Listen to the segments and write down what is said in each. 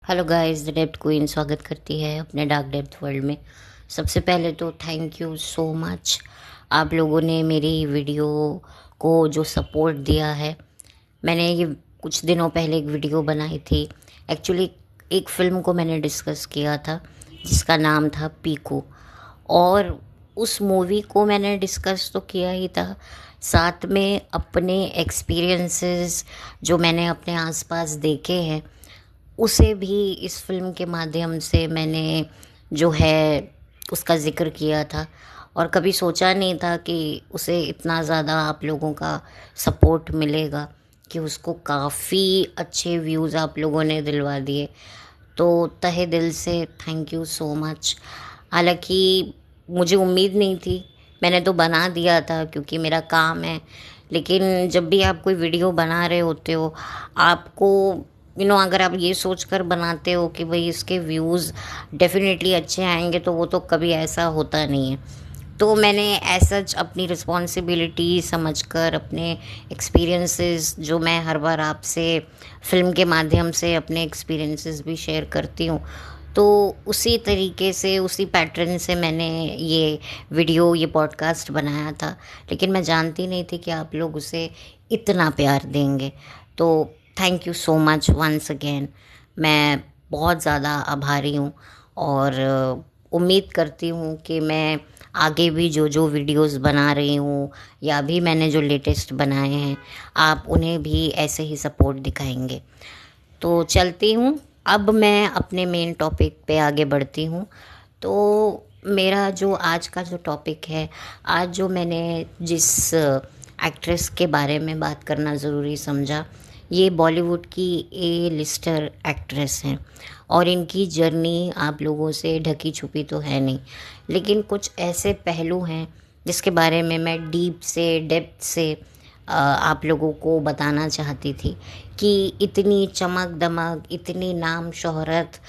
Hello guys, the depth queen स्वागत करती है अपने डार्क डेप्थ वर्ल्ड में। सबसे पहले तो थैंक यू सो मच, आप लोगों ने मेरी वीडियो को जो सपोर्ट दिया है। मैंने ये कुछ दिनों पहले एक वीडियो बनाई थी। एक्चुअली एक फ़िल्म को मैंने डिस्कस किया था जिसका नाम था पीकू, और उस मूवी को मैंने डिस्कस तो किया ही था, साथ में अपने एक्सपीरियंसेस जो मैंने अपने आसपास देखे हैं उसे भी इस फ़िल्म के माध्यम से मैंने जो है उसका ज़िक्र किया था। और कभी सोचा नहीं था कि उसे इतना ज़्यादा आप लोगों का सपोर्ट मिलेगा कि उसको काफ़ी अच्छे व्यूज़ आप लोगों ने दिलवा दिए। तो तहे दिल से थैंक यू सो मच। हालांकि मुझे उम्मीद नहीं थी, मैंने तो बना दिया था क्योंकि मेरा काम है। लेकिन जब भी आप कोई वीडियो बना रहे होते हो, आपको अगर आप ये सोचकर बनाते हो कि भाई इसके व्यूज़ डेफिनेटली अच्छे आएंगे, तो वो तो कभी ऐसा होता नहीं है। तो मैंने ऐसा अपनी रिस्पॉन्सिबिलिटी समझकर अपने एक्सपीरियंसेस जो मैं हर बार आपसे फ़िल्म के माध्यम से अपने एक्सपीरियंसेस भी शेयर करती हूँ, तो उसी तरीके से उसी पैटर्न से मैंने ये वीडियो ये पॉडकास्ट बनाया था। लेकिन मैं जानती नहीं थी कि आप लोग उसे इतना प्यार देंगे। तो thank you so much once again. मैं बहुत ज़्यादा आभारी हूँ और उम्मीद करती हूँ कि मैं आगे भी जो जो वीडियोस बना रही हूँ या अभी मैंने जो लेटेस्ट बनाए हैं, आप उन्हें भी ऐसे ही सपोर्ट दिखाएंगे। तो चलती हूँ, अब मैं अपने मेन टॉपिक पे आगे बढ़ती हूँ। तो मेरा जो आज का जो टॉपिक है, आज जो मैंने जिस एक्ट्रेस के बारे में बात करना ज़रूरी समझा, ये बॉलीवुड की ए लिस्टर एक्ट्रेस हैं और इनकी जर्नी आप लोगों से ढकी छुपी तो है नहीं, लेकिन कुछ ऐसे पहलू हैं जिसके बारे में मैं डीप से डेप्थ से आप लोगों को बताना चाहती थी कि इतनी चमक दमक, इतनी नाम शोहरत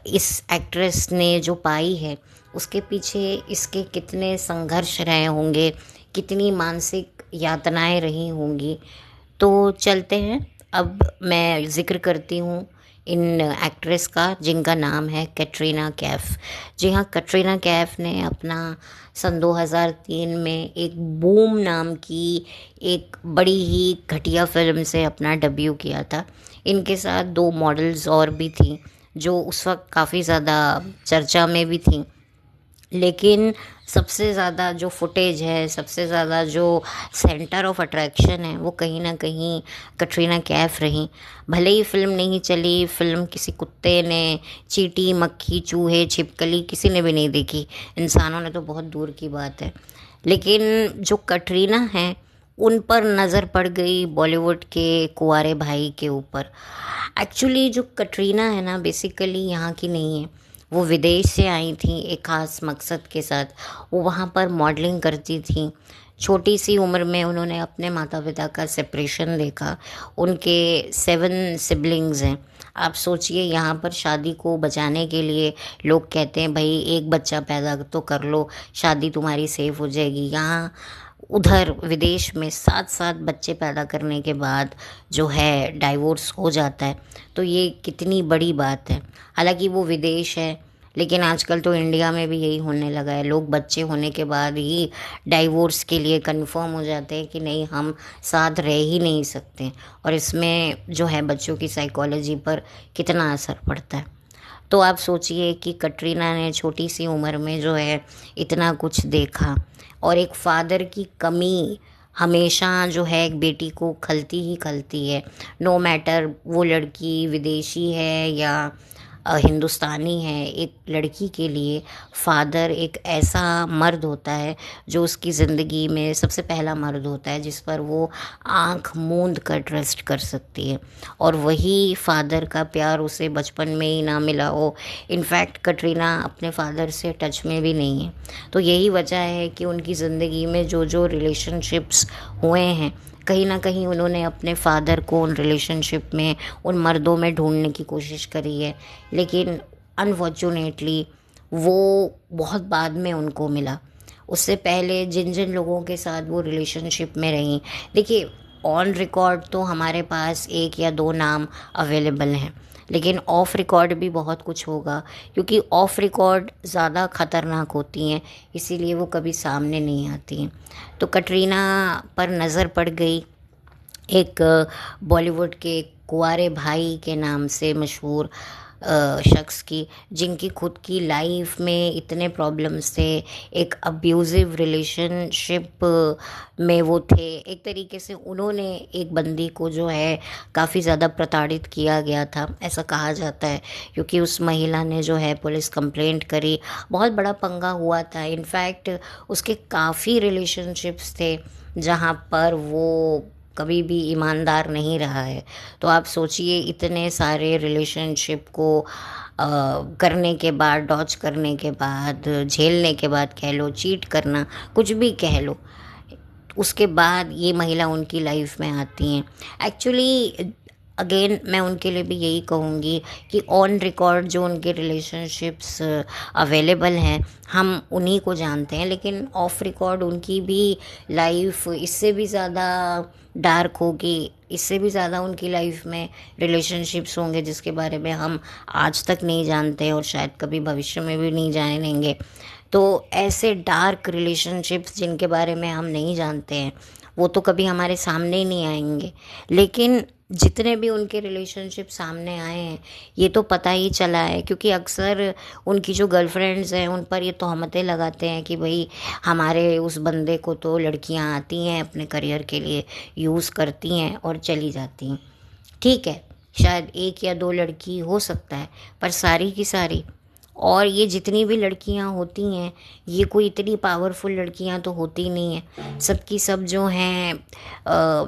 इस एक्ट्रेस ने जो पाई है, उसके पीछे इसके कितने संघर्ष रहे होंगे, कितनी मानसिक यातनाएं रही होंगी। तो चलते हैं, अब मैं ज़िक्र करती हूँ इन एक्ट्रेस का जिनका नाम है कैटरीना कैफ। जी हाँ, कैटरीना कैफ ने अपना सन 2003 में एक बूम नाम की एक बड़ी ही घटिया फिल्म से अपना डेब्यू किया था। इनके साथ दो मॉडल्स और भी थी जो उस वक्त काफ़ी ज़्यादा चर्चा में भी थी, लेकिन सबसे ज़्यादा जो फुटेज है, सबसे ज़्यादा जो सेंटर ऑफ अट्रैक्शन है, वो कहीं ना कहीं कटरीना कैफ रही। भले ही फिल्म नहीं चली, फिल्म किसी कुत्ते ने, चींटी मक्खी चूहे छिपकली किसी ने भी नहीं देखी, इंसानों ने तो बहुत दूर की बात है। लेकिन जो कटरीना है उन पर नज़र पड़ गई बॉलीवुड के कुंवारे भाई के ऊपर। एक्चुअली जो कटरीना है ना, बेसिकली यहाँ की नहीं है, वो विदेश से आई थी एक ख़ास मकसद के साथ। वो वहाँ पर मॉडलिंग करती थी। छोटी सी उम्र में उन्होंने अपने माता पिता का सेपरेशन देखा। उनके 7 सिबलिंग्स हैं। आप सोचिए, यहाँ पर शादी को बचाने के लिए लोग कहते हैं भाई एक बच्चा पैदा तो कर लो, शादी तुम्हारी सेफ हो जाएगी। यहाँ उधर विदेश में 7 बच्चे पैदा करने के बाद जो है डाइवोर्स हो जाता है। तो ये कितनी बड़ी बात है। हालांकि वो विदेश है, लेकिन आजकल तो इंडिया में भी यही होने लगा है। लोग बच्चे होने के बाद ही डाइवोर्स के लिए कंफर्म हो जाते हैं कि नहीं, हम साथ रह ही नहीं सकते। और इसमें जो है बच्चों की साइकोलॉजी पर कितना असर पड़ता है। तो आप सोचिए कि कटरीना ने छोटी सी उम्र में जो है इतना कुछ देखा, और एक फादर की कमी हमेशा जो है एक बेटी को खलती ही खलती है। नो मैटर वो लड़की विदेशी है या हिंदुस्तानी है, एक लड़की के लिए फादर एक ऐसा मर्द होता है जो उसकी ज़िंदगी में सबसे पहला मर्द होता है जिस पर वो आँख मूंद कर ट्रस्ट कर सकती है। और वही फादर का प्यार उसे बचपन में ही ना मिला हो। इनफैक्ट कटरीना अपने फादर से टच में भी नहीं है। तो यही वजह है कि उनकी ज़िंदगी में जो जो रिलेशनशिप्स हुए हैं, कहीं ना कहीं उन्होंने अपने फादर को उन रिलेशनशिप में, उन मर्दों में ढूंढने की कोशिश करी है। लेकिन अनफॉर्चुनेटली वो बहुत बाद में उनको मिला। उससे पहले जिन जिन लोगों के साथ वो रिलेशनशिप में रहीं, देखिए ऑन रिकॉर्ड तो हमारे पास एक या दो नाम अवेलेबल हैं, लेकिन ऑफ रिकॉर्ड भी बहुत कुछ होगा, क्योंकि ऑफ रिकॉर्ड ज़्यादा खतरनाक होती हैं, इसीलिए वो कभी सामने नहीं आती हैं। तो कटरीना पर नज़र पड़ गई एक बॉलीवुड के कुंवारे भाई के नाम से मशहूर शख्स की, जिनकी खुद की लाइफ में इतने प्रॉब्लम्स थे। एक अब्यूज़िव रिलेशनशिप में वो थे। एक तरीके से उन्होंने एक बंदी को जो है काफ़ी ज़्यादा प्रताड़ित किया गया था, ऐसा कहा जाता है, क्योंकि उस महिला ने जो है पुलिस कंप्लेंट करी। बहुत बड़ा पंगा हुआ था। इनफैक्ट उसके काफ़ी रिलेशनशिप्स थे जहाँ पर वो कभी भी ईमानदार नहीं रहा है। तो आप सोचिए, इतने सारे रिलेशनशिप को करने के बाद, डॉज करने के बाद, झेलने के बाद कह लो, चीट करना, कुछ भी कह लो, उसके बाद ये महिला उनकी लाइफ में आती हैं। एक्चुअली अगेन मैं उनके लिए भी यही कहूँगी कि ऑन रिकॉर्ड जो उनके रिलेशनशिप्स अवेलेबल हैं, हम उन्हीं को जानते हैं, लेकिन ऑफ रिकॉर्ड उनकी भी लाइफ इससे भी ज़्यादा डार्क होगी, इससे भी ज़्यादा उनकी लाइफ में रिलेशनशिप्स होंगे जिसके बारे में हम आज तक नहीं जानते हैं और शायद कभी भविष्य में भी नहीं जानेंगे। तो ऐसे डार्क रिलेशनशिप्स जिनके बारे में हम नहीं जानते हैं, वो तो कभी हमारे सामने ही नहीं आएंगे। लेकिन जितने भी उनके रिलेशनशिप सामने आए हैं, ये तो पता ही चला है, क्योंकि अक्सर उनकी जो गर्लफ्रेंड्स हैं उन पर ये तोहमतें लगाते हैं कि भाई हमारे उस बंदे को तो लड़कियां आती हैं, अपने करियर के लिए यूज़ करती हैं और चली जाती हैं। ठीक है, शायद एक या दो लड़की हो सकता है, पर सारी की सारी, और ये जितनी भी लड़कियां होती हैं, ये कोई इतनी पावरफुल लड़कियां तो होती नहीं हैं। सबकी सब जो हैं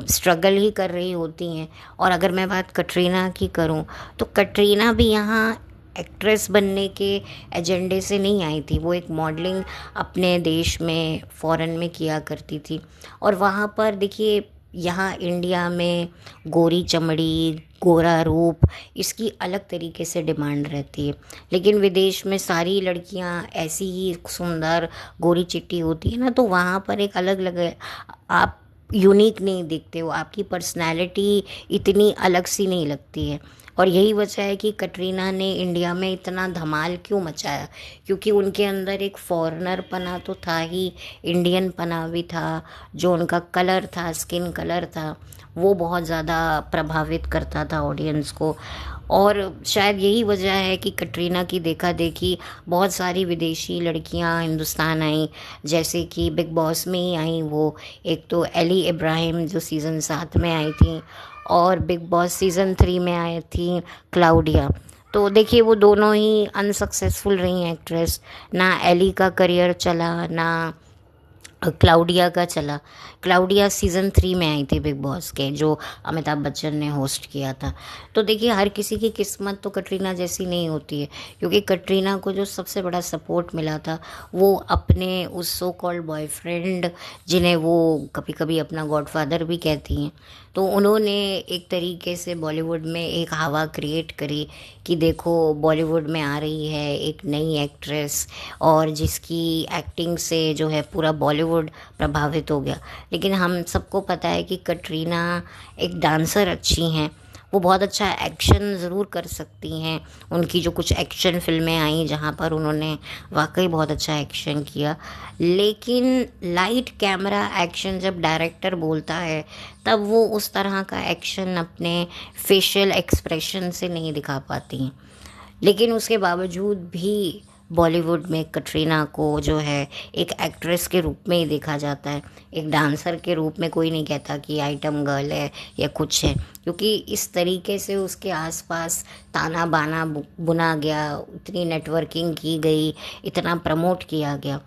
स्ट्रगल ही कर रही होती हैं। और अगर मैं बात कटरीना की करूं, तो कटरीना भी यहाँ एक्ट्रेस बनने के एजेंडे से नहीं आई थी। वो एक मॉडलिंग अपने देश में, फॉरेन में किया करती थी। और वहाँ पर देखिए, यहाँ इंडिया में गोरी चमड़ी, गोरा रूप, इसकी अलग तरीके से डिमांड रहती है, लेकिन विदेश में सारी लड़कियाँ ऐसी ही सुंदर गोरी चिट्टी होती है ना, तो वहाँ पर एक अलग अलग, आप यूनिक नहीं दिखते हो, आपकी पर्सनैलिटी इतनी अलग सी नहीं लगती है। और यही वजह है कि कटरीना ने इंडिया में इतना धमाल क्यों मचाया, क्योंकि उनके अंदर एक फॉरेनर पना तो था ही, इंडियन पना भी था। जो उनका कलर था, स्किन कलर था, वो बहुत ज़्यादा प्रभावित करता था ऑडियंस को। और शायद यही वजह है कि कटरीना की देखा देखी बहुत सारी विदेशी लड़कियां हिंदुस्तान आई, जैसे कि बिग बॉस में ही आई वो। एक तो एली इब्राहिम जो सीज़न 7 में आई थी, और बिग बॉस सीज़न 3 में आई थी क्लाउडिया। तो देखिए, वो दोनों ही अनसक्सेसफुल रही एक्ट्रेस। ना एली का करियर चला, ना क्लाउडिया का चला। क्लाउडिया सीज़न 3 में आई थी बिग बॉस के, जो अमिताभ बच्चन ने होस्ट किया था। तो देखिए, हर किसी की किस्मत तो कटरीना जैसी नहीं होती है, क्योंकि कटरीना को जो सबसे बड़ा सपोर्ट मिला था, वो अपने उस सो कॉल्ड बॉयफ्रेंड, जिन्हें वो कभी कभी अपना गॉडफादर भी कहती हैं, तो उन्होंने एक तरीके से बॉलीवुड में एक हवा क्रिएट करी कि देखो, बॉलीवुड में आ रही है एक नई एक्ट्रेस, और जिसकी एक्टिंग से जो है पूरा बॉलीवुड प्रभावित हो गया। लेकिन हम सबको पता है कि कटरीना एक डांसर अच्छी हैं, वो बहुत अच्छा एक्शन ज़रूर कर सकती हैं। उनकी जो कुछ एक्शन फिल्में आई जहाँ पर उन्होंने वाकई बहुत अच्छा एक्शन किया, लेकिन लाइट कैमरा एक्शन जब डायरेक्टर बोलता है, तब वो उस तरह का एक्शन अपने फेशियल एक्सप्रेशन से नहीं दिखा पाती हैं। लेकिन उसके बावजूद भी बॉलीवुड में कटरीना को जो है एक एक्ट्रेस के रूप में ही देखा जाता है, एक डांसर के रूप में कोई नहीं कहता कि आइटम गर्ल है या कुछ है, क्योंकि इस तरीके से उसके आसपास ताना बाना बुना गया, इतनी नेटवर्किंग की गई, इतना प्रमोट किया गया,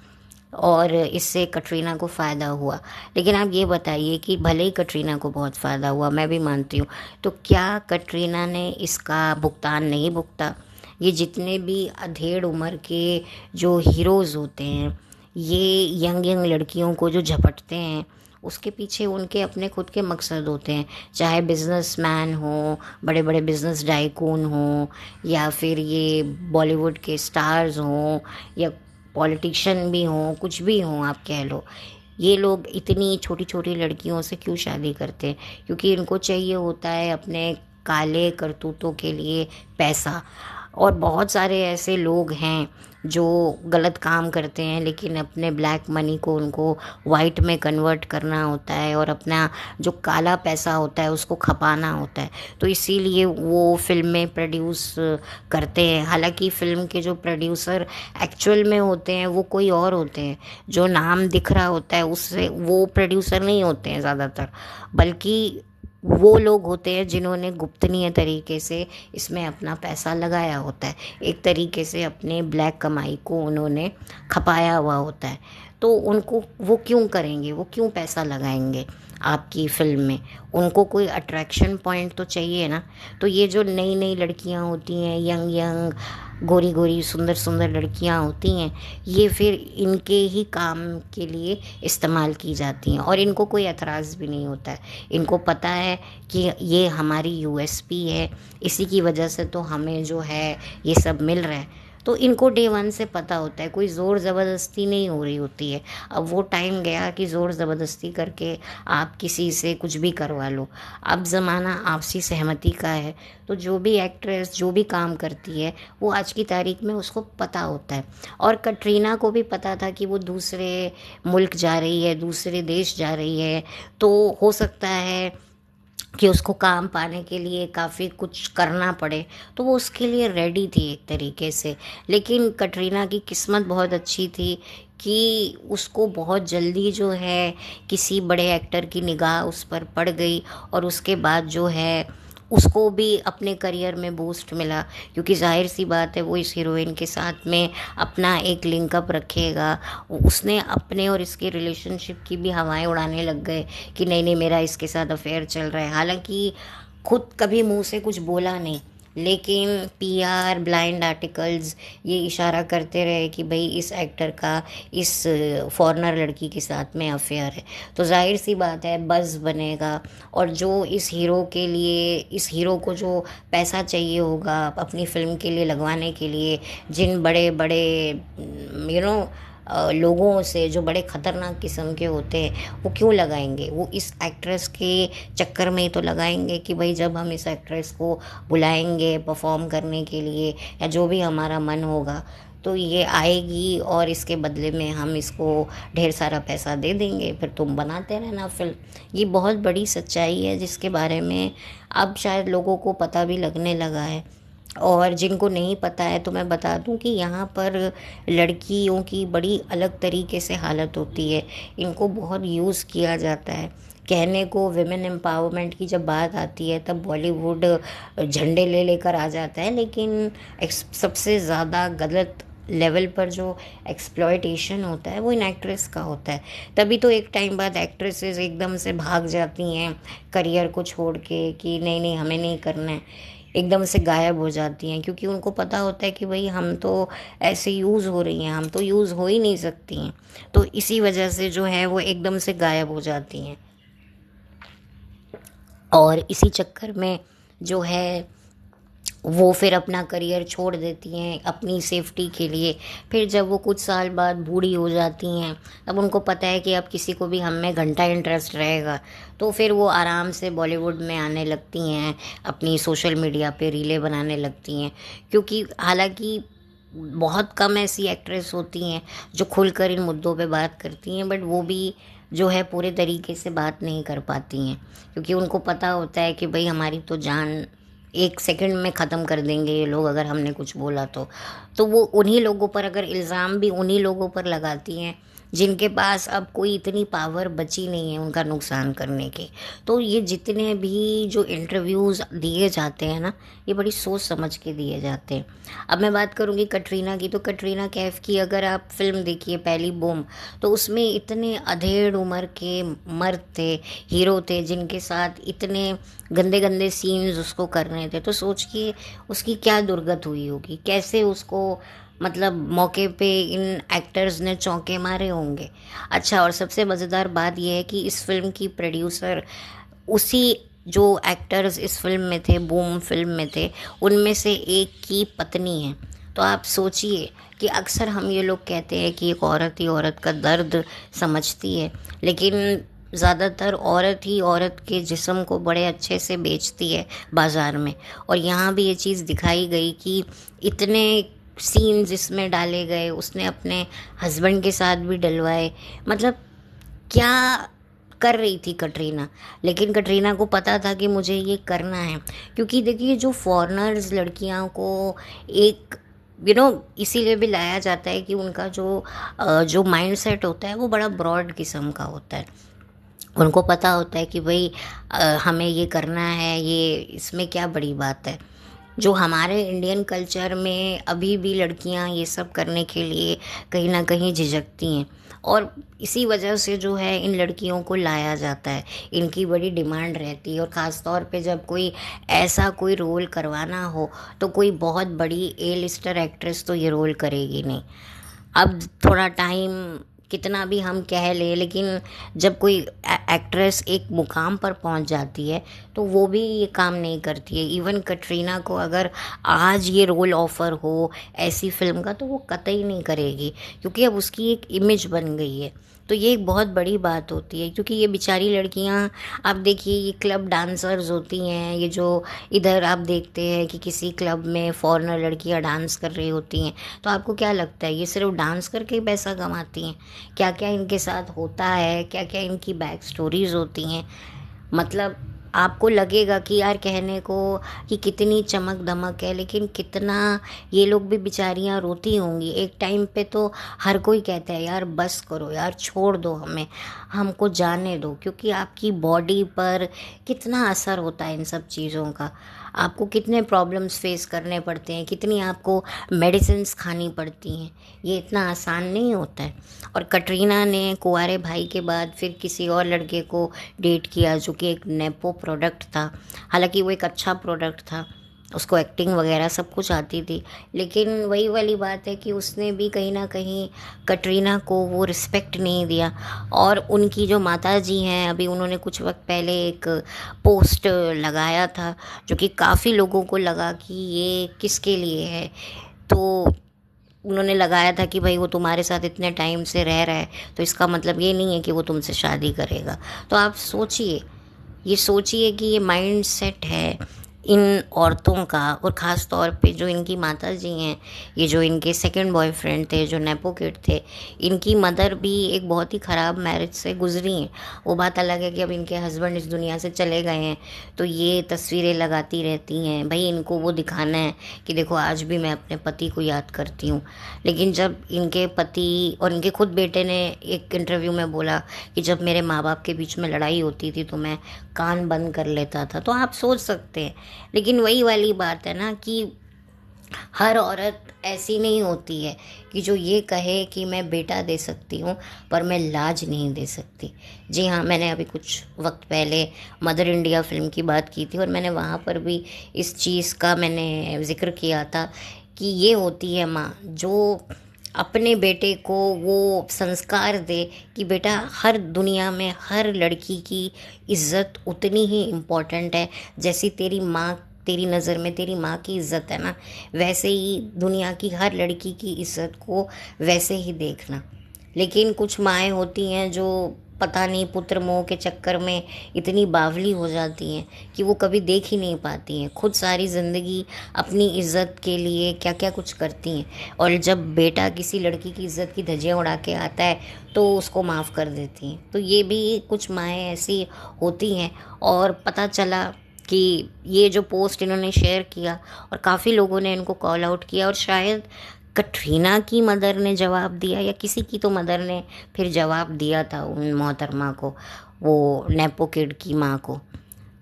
और इससे कटरीना को फ़ायदा हुआ। लेकिन आप ये बताइए कि भले ही कटरीना को बहुत फ़ायदा हुआ, मैं भी मानती हूँ, तो क्या कटरीना ने इसका भुगतान नहीं भुगता? ये जितने भी अधेड़ उम्र के जो हीरोज़ होते हैं, ये यंग यंग लड़कियों को जो झपटते हैं, उसके पीछे उनके अपने खुद के मकसद होते हैं। चाहे बिजनेसमैन हो, बड़े बड़े बिजनेस टाइकून हो, या फिर ये बॉलीवुड के स्टार्स हों, या पॉलिटिशियन भी हों, कुछ भी हों आप कह लो, ये लोग इतनी छोटी छोटी लड़कियों से क्यों शादी करते हैं? क्योंकि इनको चाहिए होता है अपने काले करतूतों के लिए पैसा। और बहुत सारे ऐसे लोग हैं जो गलत काम करते हैं, लेकिन अपने ब्लैक मनी को उनको वाइट में कन्वर्ट करना होता है और अपना जो काला पैसा होता है उसको खपाना होता है। तो इसीलिए वो फिल्में प्रोड्यूस करते हैं। हालांकि फ़िल्म के जो प्रोड्यूसर एक्चुअल में होते हैं वो कोई और होते हैं, जो नाम दिख रहा होता है उससे वो प्रोड्यूसर नहीं होते हैं ज़्यादातर, बल्कि वो लोग होते हैं जिन्होंने गुप्तनीय तरीके से इसमें अपना पैसा लगाया होता है। एक तरीके से अपने ब्लैक कमाई को उन्होंने खपाया हुआ होता है। तो उनको वो क्यों करेंगे, वो क्यों पैसा लगाएंगे आपकी फ़िल्म में? उनको कोई अट्रैक्शन पॉइंट तो चाहिए ना। तो ये जो नई नई लड़कियां होती हैं, यंग यंग गोरी गोरी सुंदर सुंदर लड़कियां होती हैं, ये फिर इनके ही काम के लिए इस्तेमाल की जाती हैं और इनको कोई एतराज़ भी नहीं होता है। इनको पता है कि ये हमारी यूएसपी है, इसी की वजह से तो हमें जो है ये सब मिल रहा है। तो इनको डे वन से पता होता है, कोई ज़ोर ज़बरदस्ती नहीं हो रही होती है। अब वो टाइम गया कि ज़ोर ज़बरदस्ती करके आप किसी से कुछ भी करवा लो। अब ज़माना आपसी सहमति का है। तो जो भी एक्ट्रेस जो भी काम करती है वो आज की तारीख में उसको पता होता है। और कटरीना को भी पता था कि वो दूसरे मुल्क जा रही है, दूसरे देश जा रही है, तो हो सकता है कि उसको काम पाने के लिए काफ़ी कुछ करना पड़े, तो वो उसके लिए रेडी थी एक तरीके से। लेकिन कटरीना की किस्मत बहुत अच्छी थी कि उसको बहुत जल्दी जो है किसी बड़े एक्टर की निगाह उस पर पड़ गई और उसके बाद जो है उसको भी अपने करियर में बूस्ट मिला, क्योंकि जाहिर सी बात है वो इस हीरोइन के साथ में अपना एक लिंकअप रखेगा। उसने अपने और इसके रिलेशनशिप की भी हवाएं उड़ाने लग गए कि नहीं नहीं मेरा इसके साथ अफेयर चल रहा है। हालांकि खुद कभी मुंह से कुछ बोला नहीं, लेकिन पीआर ब्लाइंड आर्टिकल्स ये इशारा करते रहे कि भाई इस एक्टर का इस फॉरेनर लड़की के साथ में अफेयर है। तो जाहिर सी बात है बज़ बनेगा, और जो इस हीरो के लिए, इस हीरो को जो पैसा चाहिए होगा अपनी फिल्म के लिए लगवाने के लिए, जिन बड़े बड़े लोगों से जो बड़े ख़तरनाक किस्म के होते हैं, वो क्यों लगाएंगे? वो इस एक्ट्रेस के चक्कर में ही तो लगाएंगे कि भाई जब हम इस एक्ट्रेस को बुलाएंगे परफॉर्म करने के लिए या जो भी हमारा मन होगा, तो ये आएगी और इसके बदले में हम इसको ढेर सारा पैसा दे देंगे, फिर तुम बनाते रहना फिल्म। ये बहुत बड़ी सच्चाई है जिसके बारे में अब शायद लोगों को पता भी लगने लगा है। और जिनको नहीं पता है तो मैं बता दूं कि यहाँ पर लड़कियों की बड़ी अलग तरीके से हालत होती है। इनको बहुत यूज़ किया जाता है। कहने को विमेन एम्पावरमेंट की जब बात आती है तब बॉलीवुड झंडे ले लेकर आ जाता है, लेकिन सबसे ज़्यादा गलत लेवल पर जो एक्सप्लॉयटेशन होता है वो इन एक्ट्रेस का होता है। तभी तो एक टाइम बाद एक्ट्रेसेस एकदम से भाग जाती हैं करियर को छोड़ के कि नहीं नहीं हमें नहीं करना है, एकदम से गायब हो जाती हैं, क्योंकि उनको पता होता है कि भाई हम तो ऐसे यूज़ हो रही हैं, हम तो यूज़ हो ही नहीं सकती हैं। तो इसी वजह से जो है वो एकदम से गायब हो जाती हैं और इसी चक्कर में जो है वो फिर अपना करियर छोड़ देती हैं अपनी सेफ्टी के लिए। फिर जब वो कुछ साल बाद बूढ़ी हो जाती हैं तब उनको पता है कि अब किसी को भी हम में घंटा इंटरेस्ट रहेगा, तो फिर वो आराम से बॉलीवुड में आने लगती हैं, अपनी सोशल मीडिया पे रीलें बनाने लगती हैं। क्योंकि हालांकि बहुत कम ऐसी एक्ट्रेस होती हैं जो खुलकर इन मुद्दों पे बात करती हैं, बट वो भी जो है पूरे तरीके से बात नहीं कर पाती हैं, क्योंकि उनको पता होता है कि भाई हमारी तो जान एक सेकंड में ख़त्म कर देंगे ये लोग अगर हमने कुछ बोला तो वो उन्हीं लोगों पर, अगर इल्ज़ाम भी उन्हीं लोगों पर लगाती हैं जिनके पास अब कोई इतनी पावर बची नहीं है उनका नुकसान करने की। तो ये जितने भी जो इंटरव्यूज़ दिए जाते हैं ना, ये बड़ी सोच समझ के दिए जाते हैं। अब मैं बात करूँगी कटरीना की, तो कटरीना कैफ की अगर आप फिल्म देखिए पहली बूम, तो उसमें इतने अधेड़ उम्र के मर्द थे, हीरो थे, जिनके साथ इतने गंदे गंदे सीन्स उसको करने थे। तो सोचिए उसकी क्या दुर्गत हुई होगी, कैसे उसको मतलब मौके पे इन एक्टर्स ने चौंके मारे होंगे। अच्छा, और सबसे मज़ेदार बात यह है कि इस फिल्म की प्रोड्यूसर उसी जो एक्टर्स इस फिल्म में थे, बूम फिल्म में थे, उनमें से एक की पत्नी है। तो आप सोचिए कि अक्सर हम ये लोग कहते हैं कि एक औरत ही औरत का दर्द समझती है, लेकिन ज़्यादातर औरत ही औरत के जिस्म को बड़े अच्छे से बेचती है बाज़ार में। और यहाँ भी ये चीज़ दिखाई गई कि इतने सीन्स इसमें डाले गए, उसने अपने हस्बैंड के साथ भी डलवाए। मतलब क्या कर रही थी कटरीना, लेकिन कटरीना को पता था कि मुझे ये करना है। क्योंकि देखिए, जो फॉरेनर्स लड़कियों को एक इसीलिए भी लाया जाता है कि उनका जो माइंडसेट होता है वो बड़ा ब्रॉड किस्म का होता है। उनको पता होता है कि भाई हमें ये करना है, ये इसमें क्या बड़ी बात है। जो हमारे इंडियन कल्चर में अभी भी लड़कियां ये सब करने के लिए कहीं ना कहीं झिझकती हैं, और इसी वजह से जो है इन लड़कियों को लाया जाता है, इनकी बड़ी डिमांड रहती है। और ख़ास तौर पे जब कोई ऐसा कोई रोल करवाना हो तो कोई बहुत बड़ी ए लिस्टर एक्ट्रेस तो ये रोल करेगी नहीं। अब थोड़ा टाइम कितना भी हम कह ले, लेकिन जब कोई एक्ट्रेस एक मुकाम पर पहुंच जाती है तो वो भी ये काम नहीं करती है। इवन कटरीना को अगर आज ये रोल ऑफर हो ऐसी फिल्म का तो वो कतई नहीं करेगी, क्योंकि अब उसकी एक इमेज बन गई है। तो ये एक बहुत बड़ी बात होती है, क्योंकि ये बेचारी लड़कियां, आप देखिए, ये क्लब डांसर्स होती हैं, ये जो इधर आप देखते हैं कि किसी क्लब में फॉरेनर लड़कियां डांस कर रही होती हैं, तो आपको क्या लगता है ये सिर्फ डांस करके ही पैसा कमाती हैं? क्या क्या इनके साथ होता है, क्या क्या इनकी बैक स्टोरीज होती हैं। मतलब आपको लगेगा कि यार कहने को कि कितनी चमक दमक है, लेकिन कितना ये लोग भी बेचारियां रोती होंगी। एक टाइम पे तो हर कोई कहता है यार बस करो यार, छोड़ दो हमें, हमको जाने दो, क्योंकि आपकी बॉडी पर कितना असर होता है इन सब चीज़ों का। आपको कितने प्रॉब्लम्स फेस करने पड़ते हैं, कितनी आपको मेडिसिन्स खानी पड़ती हैं, ये इतना आसान नहीं होता है। और कटरीना ने कुंवारे भाई के बाद फिर किसी और लड़के को डेट किया जो कि एक नेपो प्रोडक्ट था। हालांकि वो एक अच्छा प्रोडक्ट था, उसको एक्टिंग वगैरह सब कुछ आती थी, लेकिन वही वाली बात है कि उसने भी कहीं ना कहीं कटरीना को वो रिस्पेक्ट नहीं दिया। और उनकी जो माता जी हैं, अभी उन्होंने कुछ वक्त पहले एक पोस्ट लगाया था जो कि काफ़ी लोगों को लगा कि ये किसके लिए है। तो उन्होंने लगाया था कि भाई वो तुम्हारे साथ इतने टाइम से रह रहा है तो इसका मतलब ये नहीं है कि वो तुमसे शादी करेगा। तो आप सोचिए, ये सोचिए कि ये माइंड सेट है इन औरतों का। और ख़ास तौर पे जो इनकी माता जी हैं, ये जो इनके सेकंड बॉयफ्रेंड थे, जो नेपो किड थे, इनकी मदर भी एक बहुत ही ख़राब मैरिज से गुजरी हैं। वो बात अलग है कि अब इनके हस्बैंड इस दुनिया से चले गए हैं तो ये तस्वीरें लगाती रहती हैं, भाई इनको वो दिखाना है कि देखो आज भी मैं अपने पति को याद करती हूँ। लेकिन जब इनके पति और इनके खुद बेटे ने एक इंटरव्यू में बोला कि जब मेरे माँ बाप के बीच में लड़ाई होती थी तो मैं कान बंद कर लेता था, तो आप सोच सकते हैं। लेकिन वही वाली बात है ना कि हर औरत ऐसी नहीं होती है कि जो ये कहे कि मैं बेटा दे सकती हूँ पर मैं लाज नहीं दे सकती। जी हाँ, मैंने अभी कुछ वक्त पहले मदर इंडिया फिल्म की बात की थी और मैंने वहाँ पर भी इस चीज़ का मैंने जिक्र किया था कि ये होती है माँ जो अपने बेटे को वो संस्कार दे कि बेटा हर दुनिया में हर लड़की की इज़्ज़त उतनी ही इम्पॉर्टेंट है जैसी तेरी माँ, तेरी नज़र में तेरी माँ की इज़्ज़त है ना, वैसे ही दुनिया की हर लड़की की इज़्ज़त को वैसे ही देखना। लेकिन कुछ माएँ होती हैं जो पता नहीं पुत्र मोह के चक्कर में इतनी बावली हो जाती हैं कि वो कभी देख ही नहीं पाती हैं, खुद सारी ज़िंदगी अपनी इज़्ज़त के लिए क्या क्या कुछ करती हैं, और जब बेटा किसी लड़की की इज़्ज़त की धज्जियाँ उड़ा के आता है तो उसको माफ़ कर देती हैं। तो ये भी कुछ माएँ ऐसी होती हैं। और पता चला कि ये जो पोस्ट इन्होंने शेयर किया और काफ़ी लोगों ने इनको कॉल आउट किया, और शायद कटरीना की मदर ने जवाब दिया या किसी की तो मदर ने फिर जवाब दिया था उन मोहतरमा को, वो नेपो किड की माँ को।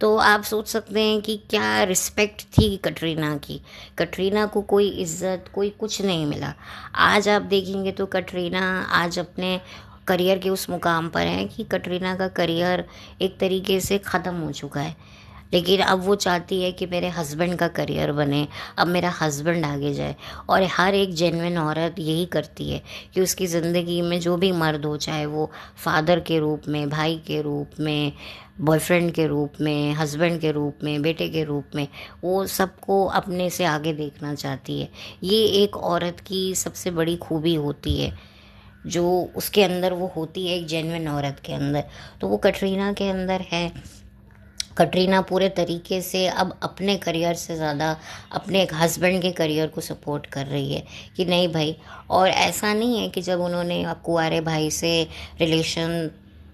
तो आप सोच सकते हैं कि क्या रिस्पेक्ट थी कटरीना की। कटरीना को कोई इज़्ज़त कोई कुछ नहीं मिला। आज आप देखेंगे तो कटरीना आज अपने करियर के उस मुकाम पर है कि कटरीना का करियर एक तरीके से ख़त्म हो चुका है, लेकिन अब वो चाहती है कि मेरे हस्बैंड का करियर बने, अब मेरा हस्बैंड आगे जाए। और हर एक जेन्युइन औरत यही करती है कि उसकी ज़िंदगी में जो भी मर्द हो, चाहे वो फादर के रूप में, भाई के रूप में, बॉयफ्रेंड के रूप में, हस्बैंड के रूप में, बेटे के रूप में, वो सबको अपने से आगे देखना चाहती है। ये एक औरत की सबसे बड़ी खूबी होती है। जो उसके अंदर वो होती है एक जेन्युइन औरत के अंदर, तो वो कटरीना के अंदर है। कटरीना पूरे तरीके से अब अपने करियर से ज़्यादा अपने एक हस्बैंड के करियर को सपोर्ट कर रही है कि नहीं भाई। और ऐसा नहीं है कि जब उन्होंने कुंवारे भाई से रिलेशन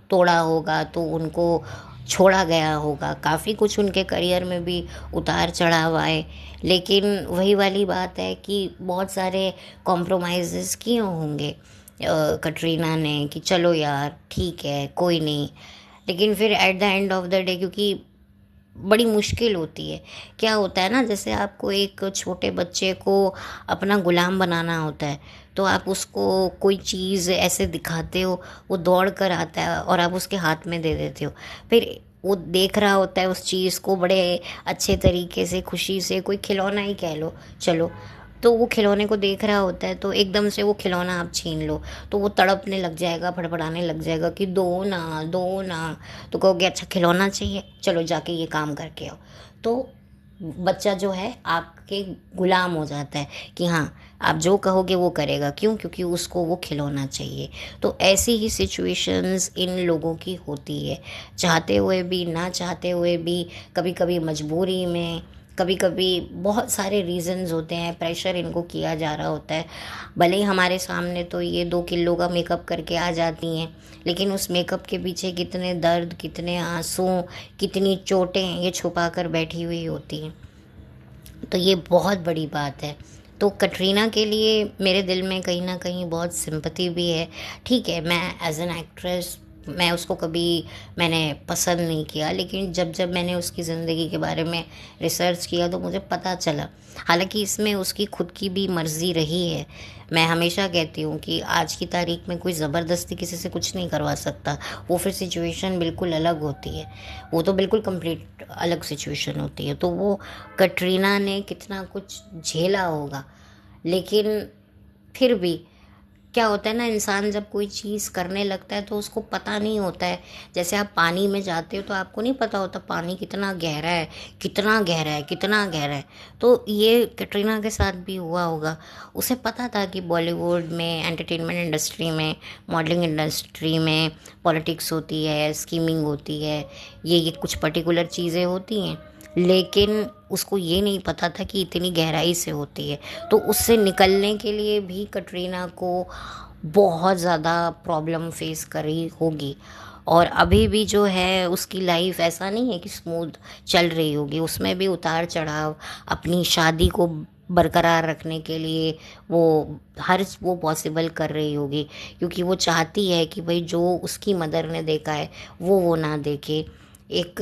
तोड़ा होगा तो उनको छोड़ा गया होगा, काफ़ी कुछ उनके करियर में भी उतार चढ़ाव आए, लेकिन वही वाली बात है कि बहुत सारे कॉम्प्रोमाइज़ किए होंगे कटरीना ने कि चलो यार ठीक है कोई नहीं। लेकिन फिर at the end of the day, क्योंकि बड़ी मुश्किल होती है, क्या होता है ना, जैसे आपको एक छोटे बच्चे को अपना गुलाम बनाना होता है, तो आप उसको कोई चीज़ ऐसे दिखाते हो, वो दौड़ कर आता है और आप उसके हाथ में दे देते हो। फिर वो देख रहा होता है उस चीज़ को बड़े अच्छे तरीके से, खुशी से, कोई खिलौना ही कह लो चलो, तो वो खिलौने को देख रहा होता है, तो एकदम से वो खिलौना आप छीन लो तो वो तड़पने लग जाएगा, फड़फड़ाने लग जाएगा कि दो ना दो ना। तो कहोगे अच्छा खिलौना चाहिए, चलो जाके ये काम करके आओ। तो बच्चा जो है आपके गुलाम हो जाता है कि हाँ आप जो कहोगे वो करेगा, क्यों? क्योंकि उसको वो खिलौना चाहिए। तो ऐसी ही सिचुएशंस इन लोगों की होती है, चाहते हुए भी ना चाहते हुए भी, कभी कभी मजबूरी में, कभी कभी बहुत सारे रीजंस होते हैं, प्रेशर इनको किया जा रहा होता है। भले ही हमारे सामने तो ये 2 किलो का मेकअप करके आ जाती हैं, लेकिन उस मेकअप के पीछे कितने दर्द, कितने आंसू, कितनी चोटें ये छुपा कर बैठी हुई होती हैं। तो ये बहुत बड़ी बात है। तो कटरीना के लिए मेरे दिल में कहीं ना कहीं बहुत सिंपैथी भी है। ठीक है, मैं एज एन एक्ट्रेस मैं उसको कभी मैंने पसंद नहीं किया, लेकिन जब जब मैंने उसकी ज़िंदगी के बारे में रिसर्च किया तो मुझे पता चला, हालांकि इसमें उसकी खुद की भी मर्ज़ी रही है। मैं हमेशा कहती हूँ कि आज की तारीख में कोई ज़बरदस्ती किसी से कुछ नहीं करवा सकता, वो फिर सिचुएशन बिल्कुल अलग होती है, वो तो बिल्कुल कंप्लीट अलग सिचुएशन होती है। तो वो कटरीना ने कितना कुछ झेला होगा, लेकिन फिर भी क्या होता है ना, इंसान जब कोई चीज़ करने लगता है तो उसको पता नहीं होता है। जैसे आप पानी में जाते हो तो आपको नहीं पता होता पानी कितना गहरा है, कितना गहरा है, कितना गहरा है। तो ये कैटरीना के साथ भी हुआ होगा। उसे पता था कि बॉलीवुड में, एंटरटेनमेंट इंडस्ट्री में, मॉडलिंग इंडस्ट्री में पॉलिटिक्स होती है, स्कीमिंग होती है, ये कुछ पर्टिकुलर चीज़ें होती हैं, लेकिन उसको ये नहीं पता था कि इतनी गहराई से होती है। तो उससे निकलने के लिए भी कटरीना को बहुत ज़्यादा प्रॉब्लम फेस करी होगी। और अभी भी जो है उसकी लाइफ ऐसा नहीं है कि स्मूथ चल रही होगी, उसमें भी उतार चढ़ाव। अपनी शादी को बरकरार रखने के लिए वो पॉसिबल कर रही होगी, क्योंकि वो चाहती है कि भाई जो उसकी मदर ने देखा है वो ना देखे। एक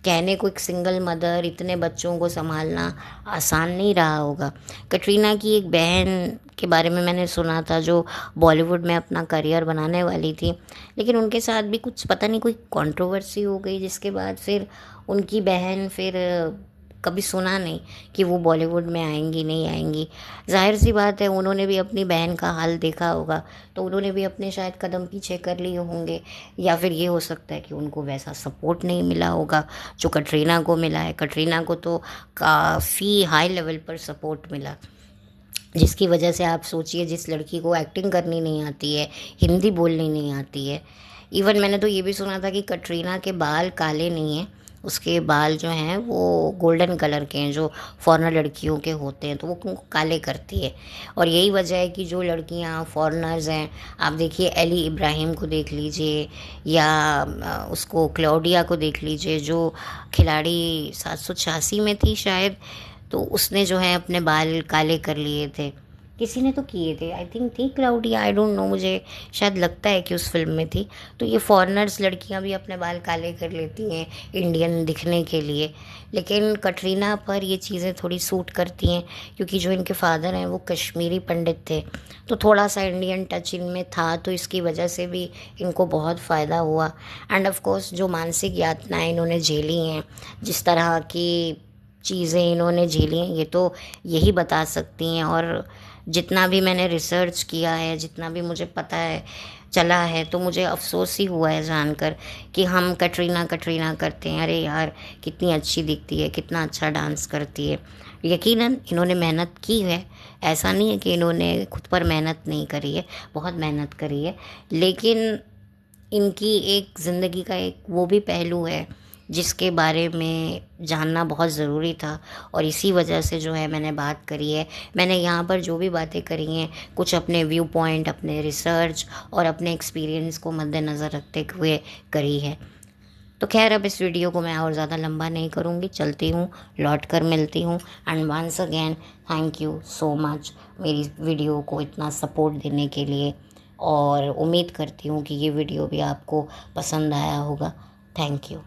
कहने को एक सिंगल मदर इतने बच्चों को संभालना आसान नहीं रहा होगा। कटरीना की एक बहन के बारे में मैंने सुना था जो बॉलीवुड में अपना करियर बनाने वाली थी, लेकिन उनके साथ भी कुछ पता नहीं कोई कंट्रोवर्सी हो गई, जिसके बाद फिर उनकी बहन फिर कभी सुना नहीं कि वो बॉलीवुड में आएंगी नहीं आएंगी। जाहिर सी बात है उन्होंने भी अपनी बहन का हाल देखा होगा, तो उन्होंने भी अपने शायद कदम पीछे कर लिए होंगे, या फिर ये हो सकता है कि उनको वैसा सपोर्ट नहीं मिला होगा जो कटरीना को मिला है। कटरीना को तो काफ़ी हाई लेवल पर सपोर्ट मिला, जिसकी वजह से आप सोचिए, जिस लड़की को एक्टिंग करनी नहीं आती है, हिंदी बोलनी नहीं आती है। इवन मैंने तो ये भी सुना था कि कटरीना के बाल काले नहीं हैं, उसके बाल जो हैं वो गोल्डन कलर के हैं, जो फॉरेनर लड़कियों के होते हैं, तो वो उनको काले करती है। और यही वजह है कि जो लड़कियां फॉरेनर्स हैं, आप देखिए एली इब्राहिम को देख लीजिए, या उसको क्लाउडिया को देख लीजिए, जो खिलाड़ी 786 में थी शायद, तो उसने जो है अपने बाल काले कर लिए थे। किसी ने तो किए थे, आई थिंक थी क्लाउडिया, आई डोंट नो, मुझे शायद लगता है कि उस फिल्म में थी। तो ये फॉरेनर्स लड़कियां भी अपने बाल काले कर लेती हैं इंडियन दिखने के लिए, लेकिन कटरीना पर ये चीज़ें थोड़ी सूट करती हैं, क्योंकि जो इनके फादर हैं वो कश्मीरी पंडित थे, तो थोड़ा सा इंडियन टच इनमें था, तो इसकी वजह से भी इनको बहुत फ़ायदा हुआ। एंड ऑफ कोर्स जो मानसिक यातनाएं इन्होंने झेली हैं, जिस तरह की चीज़ें इन्होंने झेली हैं, ये तो यही बता सकती हैं। और जितना भी मैंने रिसर्च किया है, जितना भी मुझे पता है चला है, तो मुझे अफसोस ही हुआ है जानकर कि हम कटरीना कटरीना करते हैं, अरे यार कितनी अच्छी दिखती है, कितना अच्छा डांस करती है। यकीनन इन्होंने मेहनत की है, ऐसा नहीं है कि इन्होंने खुद पर मेहनत नहीं करी है, बहुत मेहनत करी है, लेकिन इनकी एक ज़िंदगी का एक वो भी पहलू है जिसके बारे में जानना बहुत ज़रूरी था, और इसी वजह से जो है मैंने बात करी है। मैंने यहाँ पर जो भी बातें करी हैं, कुछ अपने व्यू पॉइंट, अपने रिसर्च और अपने एक्सपीरियंस को मद्देनज़र रखते हुए करी है। तो खैर, अब इस वीडियो को मैं और ज़्यादा लंबा नहीं करूँगी, चलती हूँ, लौट कर मिलती हूँ। And once again thank you so much मेरी वीडियो को इतना सपोर्ट देने के लिए, और उम्मीद करती हूँ कि ये वीडियो भी आपको पसंद आया होगा। Thank you.